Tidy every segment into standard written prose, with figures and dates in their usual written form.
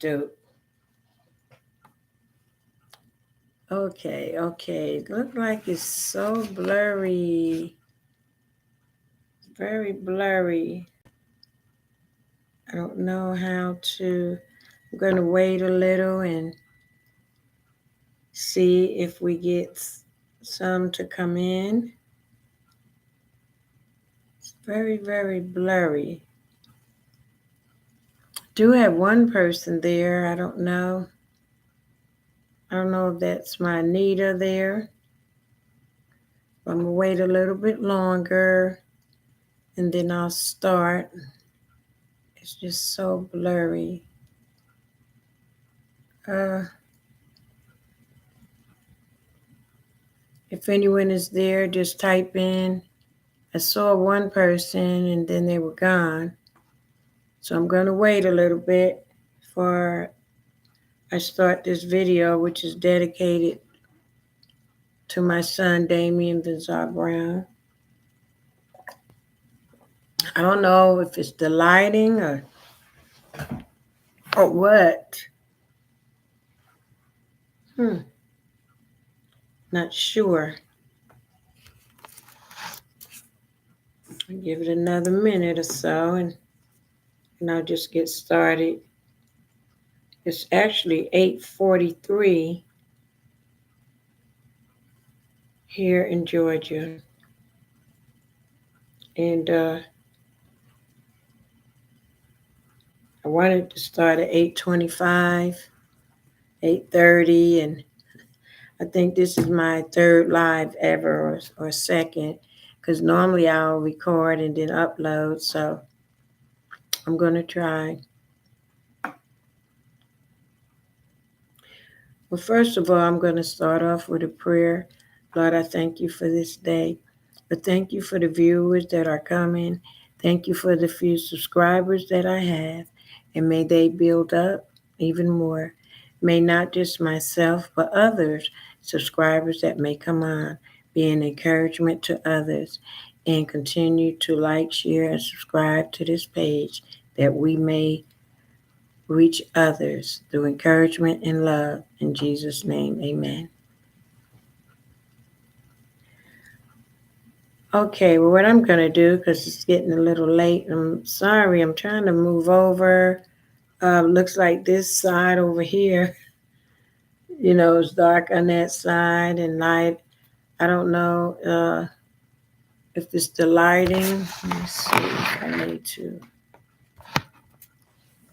do. Okay. Look like it's so blurry. Very blurry. I don't know how to. I'm going to wait a little and see if we get some to come in. It's very blurry. Do have one person there. I don't know. I don't know if that's my Anita there. I'm going to wait a little bit longer and then I'll start. It's just so blurry. If anyone is there, just type in. I saw one person and then they were gone. So I'm going to wait a little bit before I start this video, which is dedicated to my son, Damien Venzar Brown. I don't know if it's the lighting or what. Not sure. I'll give it another minute or so and I'll just get started. It's actually 8:43 here in Georgia. And I wanted to start at 8:25, 8:30, and I think this is my third live ever or second, because normally I'll record and then upload. So I'm going to try. Well, first of all, I'm going to start off with a prayer. Lord, I thank you for this day. But thank you for the viewers that are coming. Thank you for the few subscribers that I have. And may they build up even more. May not just myself, but others, subscribers that may come on, be an encouragement to others. And continue to like, share, and subscribe to this page that we may reach others through encouragement and love. In Jesus' name, amen. Okay, well, what I'm going to do, because it's getting a little late, I'm sorry, I'm trying to move over. Looks like this side over here, is dark on that side and light. I don't know if it's the lighting. Let me see if I need to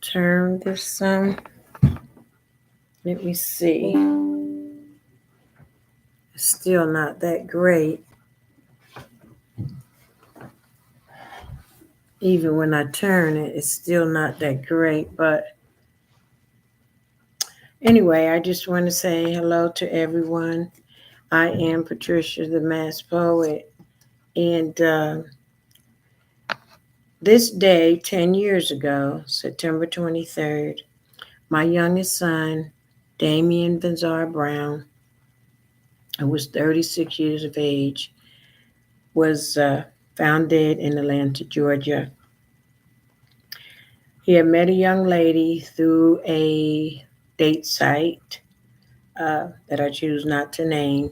turn this some. Let me see. It's still not that great. Even when I turn it, it's still not that great. But anyway, I just want to say hello to everyone. I am Patricia, the Mass Poet. And this day, 10 years ago, September 23rd, my youngest son, Damien Venzar Brown, who was 36 years of age, was found dead in Atlanta, Georgia. He had met a young lady through a date site that I choose not to name,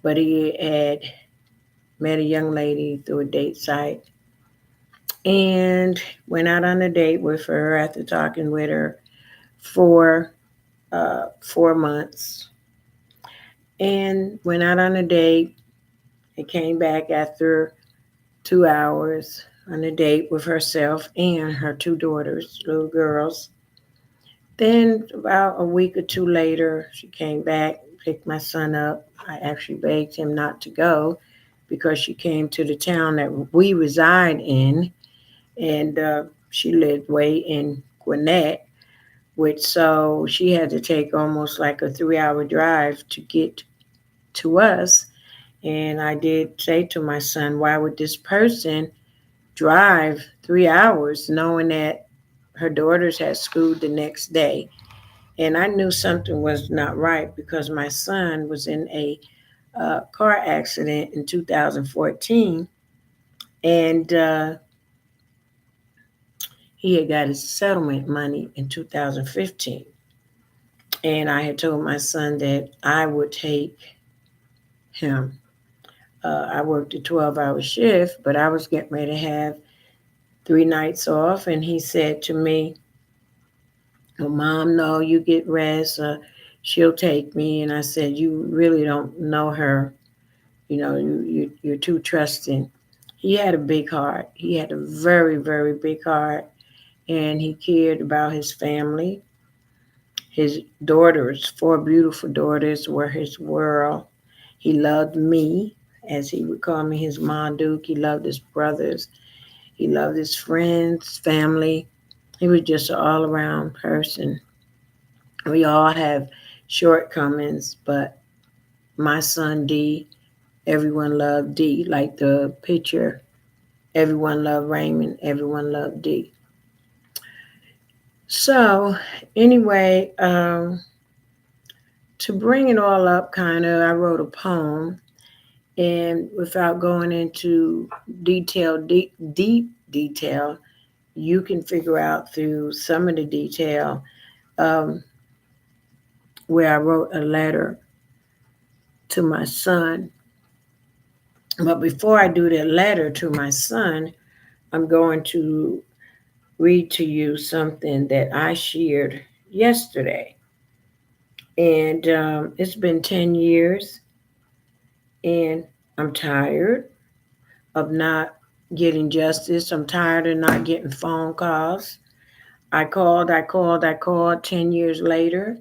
but he had met a young lady through a date site and went out on a date with her after talking with her for 4 months, and went out on a date and came back after 2 hours on a date with herself and her 2 daughters, little girls. Then about a week or 2 later, she came back, picked my son up. I actually begged him not to go because she came to the town that we reside in, and she lived way in Gwinnett, so she had to take almost like a 3-hour drive to get to us. And I did say to my son, why would this person drive 3 hours knowing that her daughters had school the next day? And I knew something was not right because my son was in a car accident in 2014. And he had got his settlement money in 2015. And I had told my son that I would take him. I worked a 12-hour shift, but I was getting ready to have 3 nights off. And he said to me, well, Mom, no, you get rest. She'll take me. And I said, you really don't know her. You're too trusting. He had a big heart. He had a very, very big heart. And he cared about his family. His daughters, 4 beautiful daughters, were his world. He loved me, as he would call me, his Monduke. He loved his brothers. He loved his friends, family. He was just an all around person. We all have shortcomings, but my son D, everyone loved D. Like the picture, everyone loved Raymond, everyone loved D. So, anyway, to bring it all up, kind of, I wrote a poem, and without going into deep detail, you can figure out through some of the detail um, where I wrote a letter to my son. But before I do the letter to my son, I'm going to read to you something that I shared yesterday. And it's been 10 years, and I'm tired of not getting justice. I'm tired of not getting phone calls. I called 10 years later.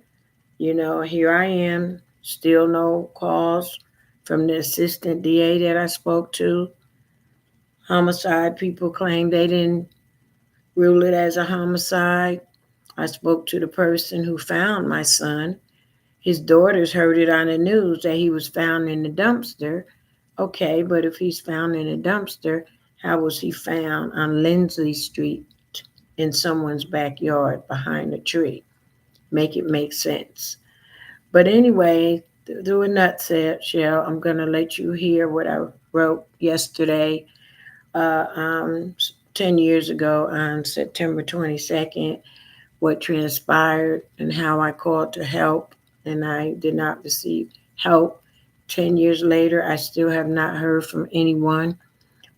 Here I am, still no calls from the assistant DA that I spoke to. Homicide people claim they didn't rule it as a homicide. I spoke to the person who found my son. His daughters heard it on the news that he was found in the dumpster. Okay, but if he's found in a dumpster, how was he found on Lindsley Street in someone's backyard behind a tree? Make it make sense. But anyway, through a nutshell, I'm going to let you hear what I wrote yesterday, 10 years ago on September 22nd, what transpired and how I called to help and I did not receive help. 10 years later, I still have not heard from anyone.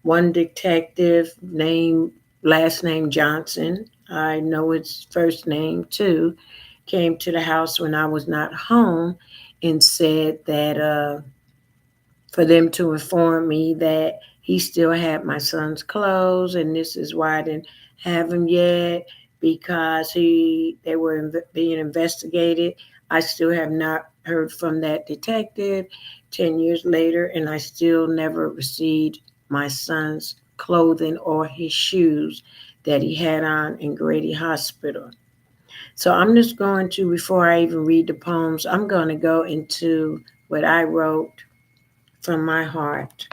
One detective named, last name Johnson, I know his first name too, came to the house when I was not home and said that for them to inform me that he still had my son's clothes, and this is why I didn't have him yet because they were being investigated. I still have not heard from that detective 10 years later, and I still never received my son's clothing or his shoes that he had on in Grady Hospital. So I'm just going to, before I even read the poems, I'm going to go into what I wrote from my heart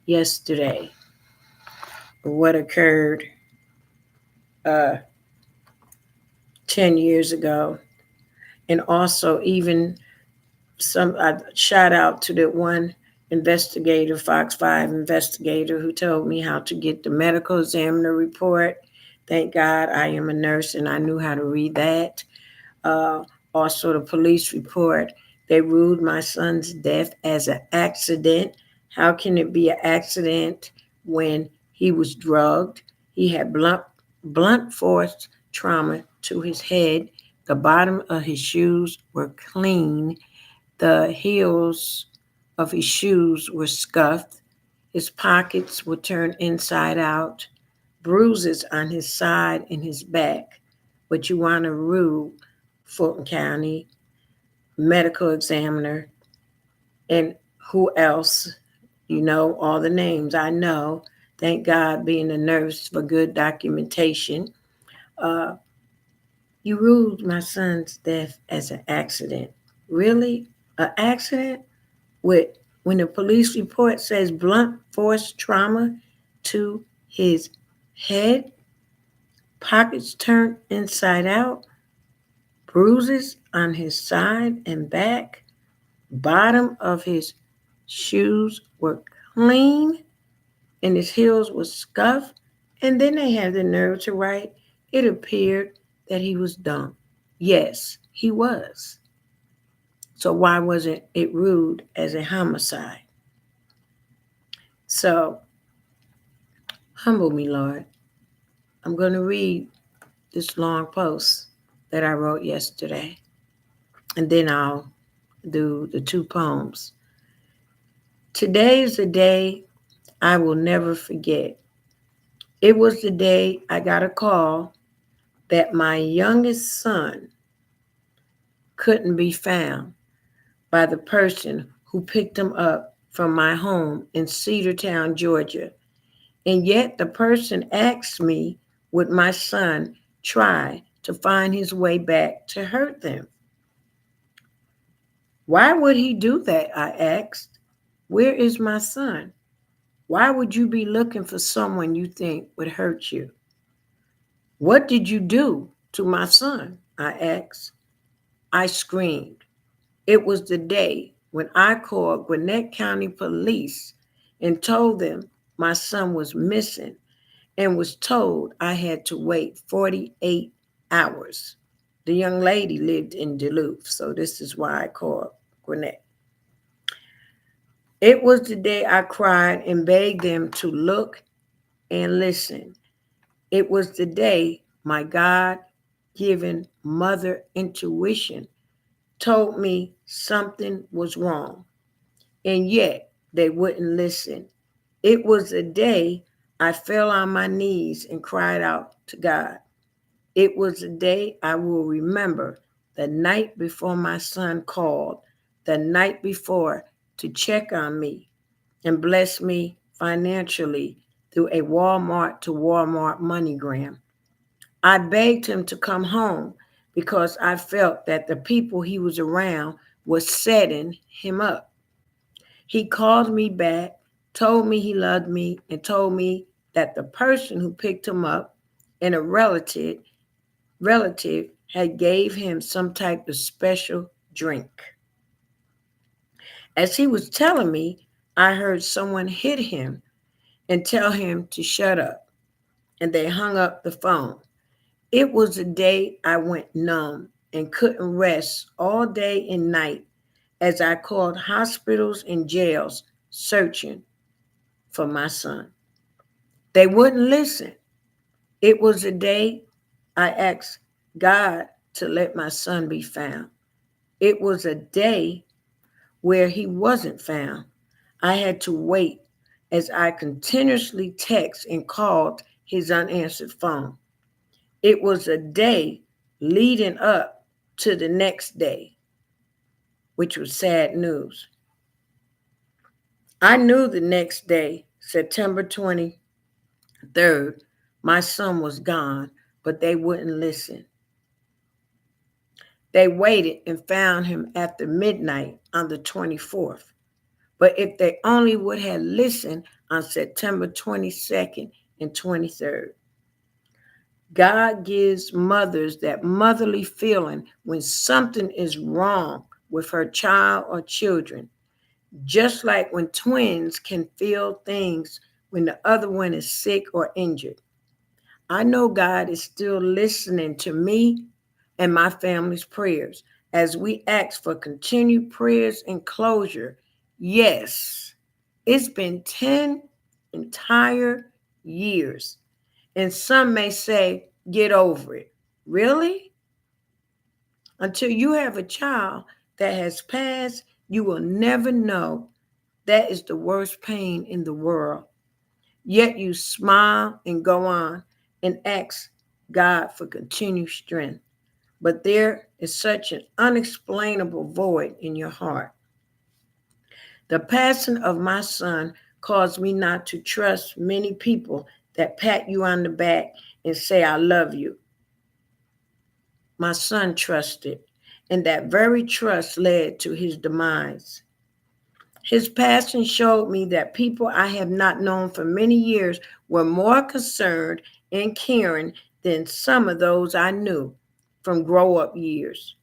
yesterday, what occurred uh, 10 years ago. And also, even I shout out to the one investigator, Fox 5 investigator, who told me how to get the medical examiner report. Thank God I am a nurse and I knew how to read that. Uh, Also, the police report. They ruled my son's death as an accident. How can it be an accident when he was drugged? He had blunt force trauma to his head. The bottom of his shoes were clean. The heels of his shoes were scuffed. His pockets were turned inside out. Bruises on his side and his back. But you want to rule Fulton County medical examiner, and who else? All the names I know. Thank God, being a nurse, for good documentation. Uh, you ruled my son's death as an accident. Really? An accident? With When the police report says blunt force trauma to his head, pockets turned inside out, bruises on his side and back, bottom of his shoes were clean, and his heels were scuffed, And then they had the nerve to write, it appeared that he was dumb. Yes, he was. So why wasn't it ruled as a homicide? So, humble me, Lord. I'm going to read this long post that I wrote yesterday, and then I'll do the two poems. Today is a day I will never forget. It was the day I got a call that my youngest son couldn't be found by the person who picked him up from my home in Cedartown, Georgia. And yet the person asked me, would my son try to find his way back to hurt them? Why would he do that? I asked. Where is my son? Why would you be looking for someone you think would hurt you? What did you do to my son? I asked. I screamed. It was the day when I called Gwinnett County Police and told them my son was missing and was told I had to wait 48 hours. The young lady lived in Duluth, so this is why I called Gwinnett. It was the day I cried and begged them to look and listen. It was the day my God given mother intuition told me something was wrong, and yet they wouldn't listen. It was the day I fell on my knees and cried out to God. It was a day I will remember, the night before my son called, the night before to check on me and bless me financially through a Walmart to Walmart MoneyGram. I begged him to come home because I felt that the people he was around was setting him up. He called me back, told me he loved me, and told me that the person who picked him up and a relative had gave him some type of special drink. As he was telling me, I heard someone hit him and tell him to shut up, and they hung up the phone. It was a day I went numb and couldn't rest all day and night as I called hospitals and jails searching for my son. They wouldn't listen. It was a day I asked God to let my son be found. It was a day where he wasn't found. I had to wait as I continuously texted and called his unanswered phone. It was a day leading up to the next day, which was sad news. I knew the next day, September 23rd, my son was gone, but they wouldn't listen. They waited and found him after midnight on the 24th. But if they only would have listened on September 22nd and 23rd, God gives mothers that motherly feeling when something is wrong with her child or children, just like when twins can feel things when the other one is sick or injured. I know God is still listening to me and my family's prayers as we ask for continued prayers and closure. Yes, it's been 10 entire years. And some may say, get over it. Really? Until you have a child that has passed, you will never know that is the worst pain in the world. Yet you smile and go on and ask God for continued strength. But there is such an unexplainable void in your heart. The passing of my son caused me not to trust many people that pat you on the back and say, I love you. My son trusted, and that very trust led to his demise. His passing showed me that people I have not known for many years were more concerned and caring than some of those I knew from grow up years.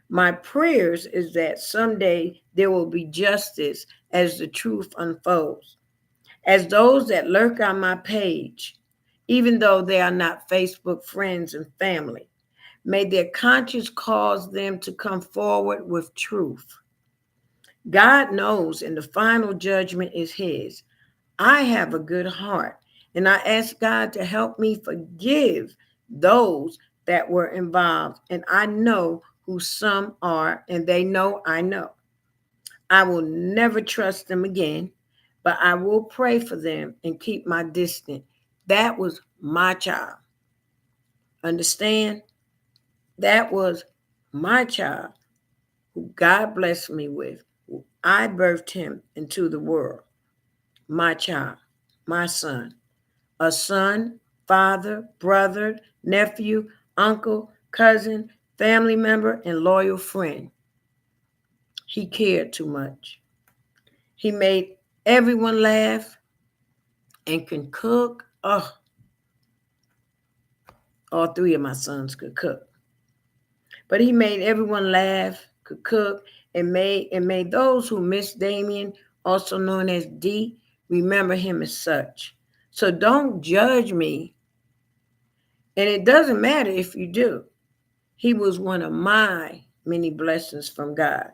My prayers is that someday there will be justice as the truth unfolds. As those that lurk on my page even though they are not Facebook friends and family. May their conscience cause them to come forward with truth. God knows, and the final judgment is His. I have a good heart, and I ask God to help me forgive those that were involved. And I know who some are, and they know I know. I will never trust them again, but I will pray for them and keep my distance. That was my child. Understand? That was my child who God blessed me with. I birthed him into the world. My child, my son. A son, father, brother, nephew, uncle, cousin, family member, and loyal friend. He cared too much. He made everyone laugh and can cook. Oh, all three of my sons could cook. But he made everyone laugh, could cook, and made those who miss Damien, also known as D, remember him as such. So don't judge me. And it doesn't matter if you do. He was one of my many blessings from God.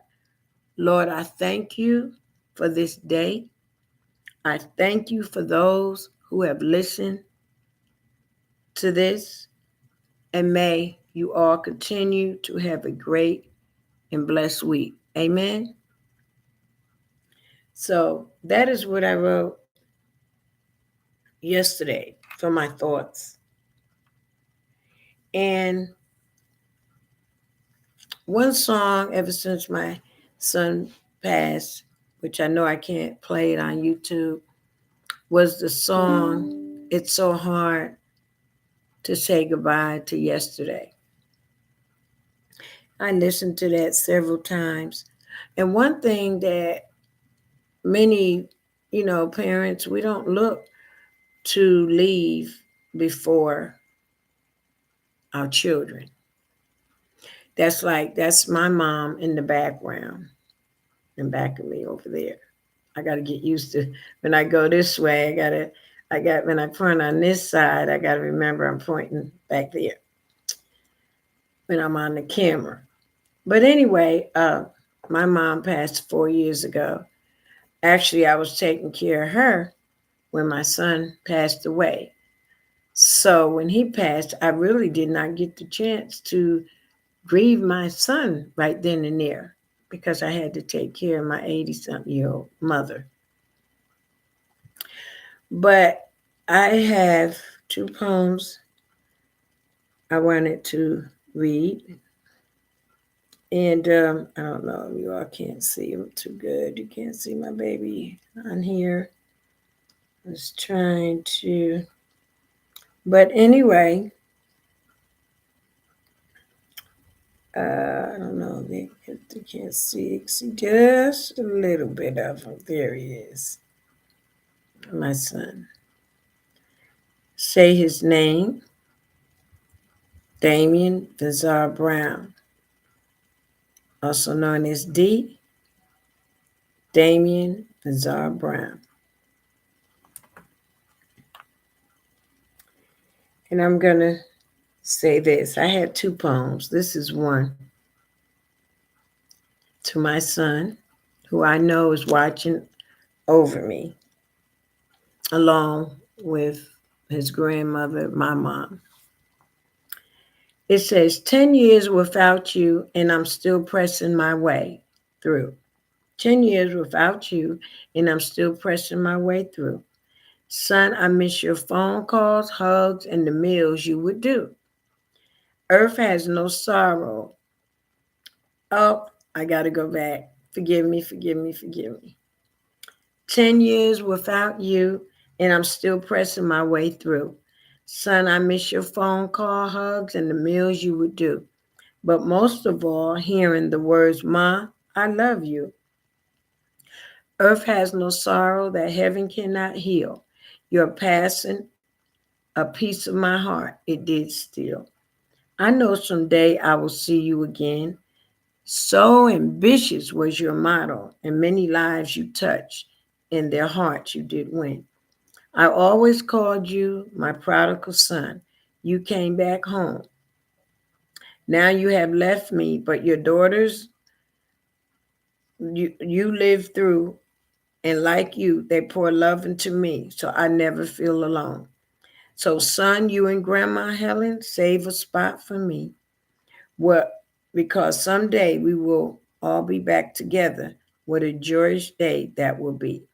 Lord, I thank you for this day. I thank you for those who have listened to this. And may you all continue to have a great and blessed week. Amen. So that is what I wrote yesterday for my thoughts. And one song, ever since my son passed, which I know I can't play it on YouTube, was the song It's So Hard to Say Goodbye to Yesterday. I listened to that several times. And one thing that many, parents, we don't look to leave before our children. That's my mom in the background, in back of me over there. I got to get used to when I go this way. When I point on this side, I got to remember I'm pointing back there when I'm on the camera. But anyway, my mom passed 4 years ago. Actually, I was taking care of her when my son passed away. So when he passed, I really did not get the chance to grieve my son right then and there because I had to take care of my 80-something-year-old mother. But I have two poems I wanted to read. And I don't know, you all can't see them too good. You can't see my baby on here. I was trying to. But anyway, I don't know if they can't see just a little bit of him. There he is, my son. Say his name, Damien Venzar Brown, also known as D. Damien Venzar Brown. And I'm going to say this. I had two poems. This is one to my son, who I know is watching over me, along with his grandmother, my mom. It says, 10 years without you, and I'm still pressing my way through. 10 years without you, and I'm still pressing my way through. Son, I miss your phone calls, hugs, and the meals you would do. Earth has no sorrow. Oh, I got to go back. Forgive me, forgive me, forgive me. 10 years without you, and I'm still pressing my way through. Son, I miss your phone call, hugs, and the meals you would do. But most of all, hearing the words, Ma, I love you. Earth has no sorrow that heaven cannot heal. You're passing a piece of my heart. It did steal. I know someday I will see you again. So ambitious was your motto, and many lives you touched, and their hearts you did win. I always called you my prodigal son. You came back home. Now you have left me, but your daughters you live through, and like you, they pour love into me, so I never feel alone. So, son, you and Grandma Helen save a spot for me. Well, because someday we will all be back together. What a joyous day that will be.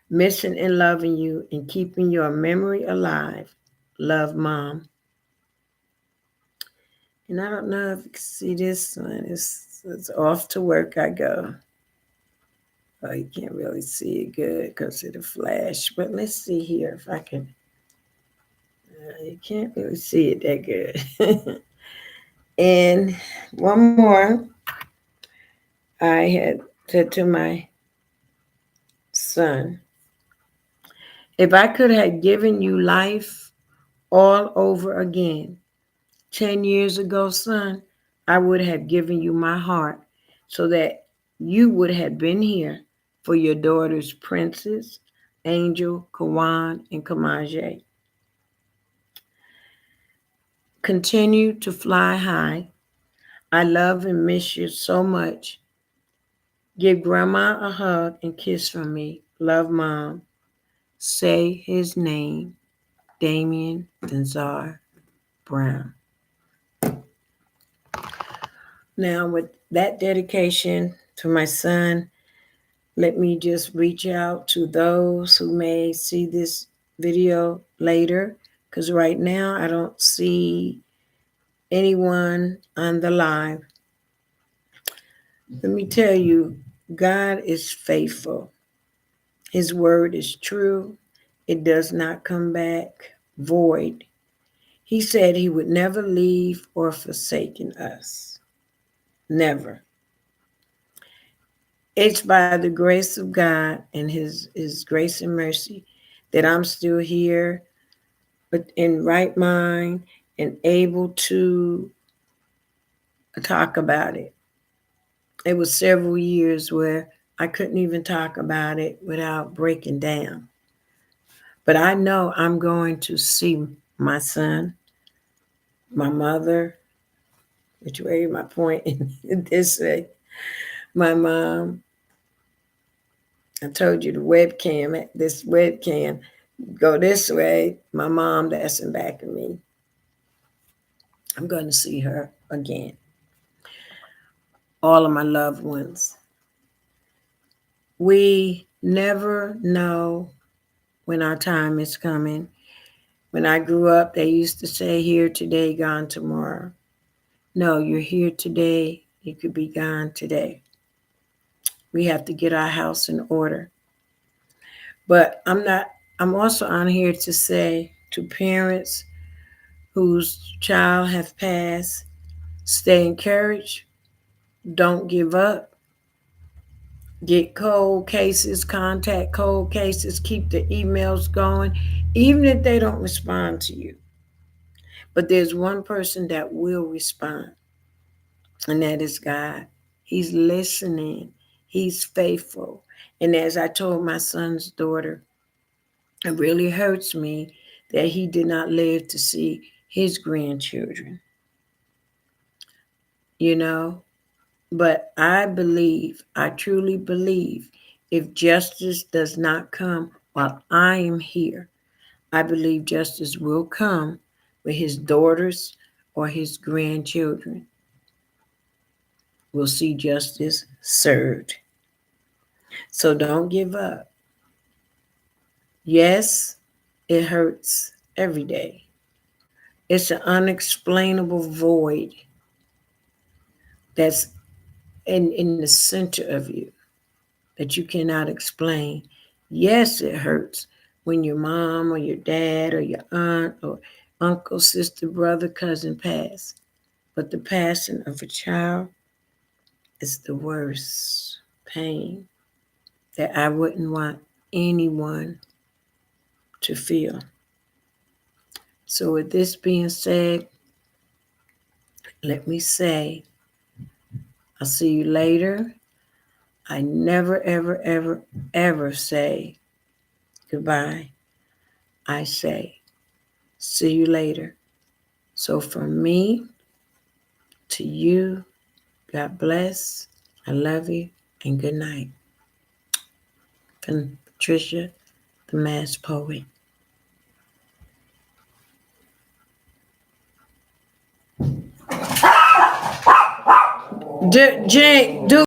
Missing and loving you and keeping your memory alive. Love, Mom. And I don't know if you can see this one. It's off to work I go. Oh, you can't really see it good because of the flash. But let's see here if I can. You can't really see it that good. And one more, I had said to my son, if I could have given you life all over again 10 years ago, son, I would have given you my heart so that you would have been here for your daughters, Princess, Angel, Kawan, and Kamaje. Continue to fly high. I love and miss you so much. Give Grandma a hug and kiss from me. Love, Mom. Say his name, Damien Venzar Brown. Now, with that dedication to my son, let me just reach out to those who may see this video later, because right now I don't see anyone on the live. Let me tell you, God is faithful. His word is true. It does not come back void. He said he would never leave or forsaken us. Never. It's by the grace of God and his grace and mercy that I'm still here, but in right mind and able to talk about it. It was several years where I couldn't even talk about it without breaking down. But I know I'm going to see my son, my mother, which way my point in this way, my mom. I told you the webcam, this webcam go this way. My mom that's in back of me. I'm going to see her again. All of my loved ones. We never know when our time is coming. When I grew up, they used to say, here today, gone tomorrow. No, you're here today. You could be gone today. We have to get our house in order. But I'm also on here to say to parents whose child have passed, stay encouraged, don't give up, get cold cases, contact cold cases, keep the emails going, even if they don't respond to you. But there's one person that will respond, and that is God. He's listening, He's faithful. And as I told my son's daughter, it really hurts me that he did not live to see his grandchildren, you know. But I truly believe, if justice does not come while I am here, I believe justice will come with his daughters or his grandchildren will see justice served. So don't give up. Yes, it hurts every day. It's an unexplainable void that's in the center of you that you cannot explain. Yes, it hurts when your mom or your dad or your aunt or uncle, sister, brother, cousin pass. But the passing of a child is the worst pain that I wouldn't want anyone to feel. So, with this being said, let me say, I'll see you later. I never, ever, ever, ever say goodbye, I say, see you later. So from me to you, God bless. I love you and good night. From Patricia, the Mass Poet. Jake, do